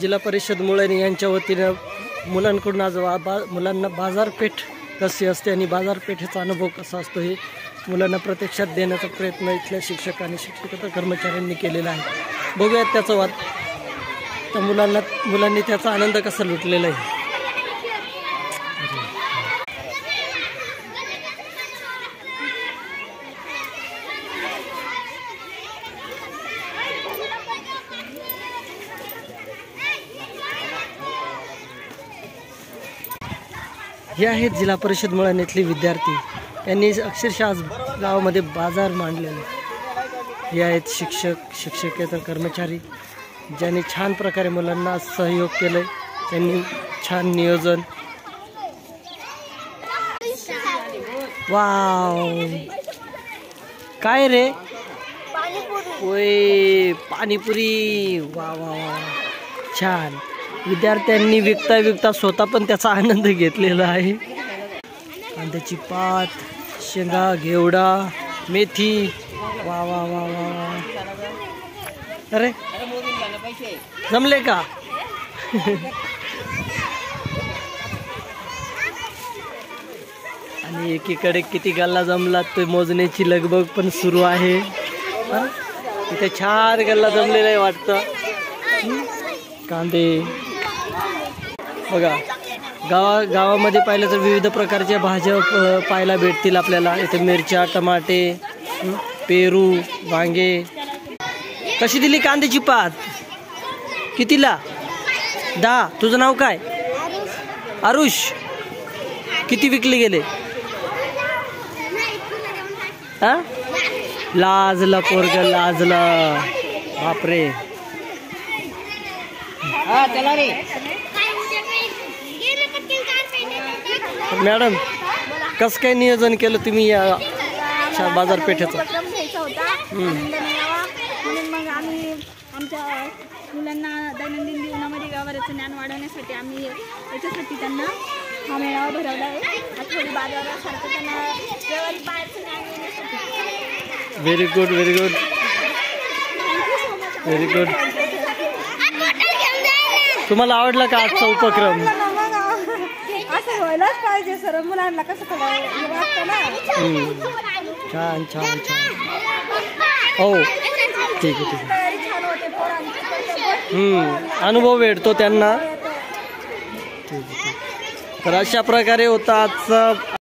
जिल्हा परिषद मुळणी यांच्या वतीनं मुलांकडून आज मुलांना बाजारपेठ कशी असते आणि बाजारपेठेचा अनुभव कसा असतो हे मुलांना प्रत्यक्षात देण्याचा प्रयत्न इथल्या शिक्षक आणि शिक्षकेतर कर्मचाऱ्यांनी केलेला आहे। बघूयात त्याचा वाद तर मुलांनी त्याचा आनंद कसा लुटलेला आहे। हे आहेत जिल्हा परिषद मुळाण्यातले विद्यार्थी, त्यांनी अक्षरशः आज गावामध्ये बाजार मांडलेला। हे आहेत शिक्षक शिक्षकेतर कर्मचारी ज्यांनी छान प्रकारे मुलांना सहयोग केले, त्यांनी छान नियोजन। वाव काय रे ओय पाणीपुरी वा वा वा छान। विद्यार्थ्यांनी विकता स्वतः पण त्याचा आनंद घेतलेला आहे। कांद्याची पात, शेंगा, घेवडा, मेथी वा वा वा वा। अरे जमले का? आणि एकीकडे किती गल्ला जमला ते मोजण्याची लगबग पण सुरू आहे। इथे छान गल्ला जमलेला आहे वाटतं। कांदे बघा, गावामध्ये पाहिलं तर विविध प्रकारच्या भाज्या पाहायला भेटतील आपल्याला। इथे मिरच्या, टमाटे, पेरू, वांगे। कशी दिली कांद्याची पात? कितीला? 10। तुझं नाव काय? आरुष। किती विकले गेले? हा लाजला पोरग लाजला, बापरे। मॅडम कसं काय नियोजन केलं तुम्ही या बाजारपेठेचं? मग आम्ही आमच्या मुलांना दैनंदिन जीवनामध्ये व्यवहाराचं ज्ञान वाढवण्यासाठी आम्ही याच्यासाठी त्यांना हा मेळावा भरवला आहे। आठवडी बाजारासारखं त्यांना व्यवहारी बाहेरचं ज्ञान देण्यासाठी। Very good very good very good. तुम्हाला आवडला का आजचा उपक्रम? असं व्हायलाच पाहिजे सर, मुलांना कसं वाटतं ना। छान छान छान। हो ठीक आहे ठीक आहे। अनुभव भेटतो त्यांना। तर अशा प्रकारे होता आजचा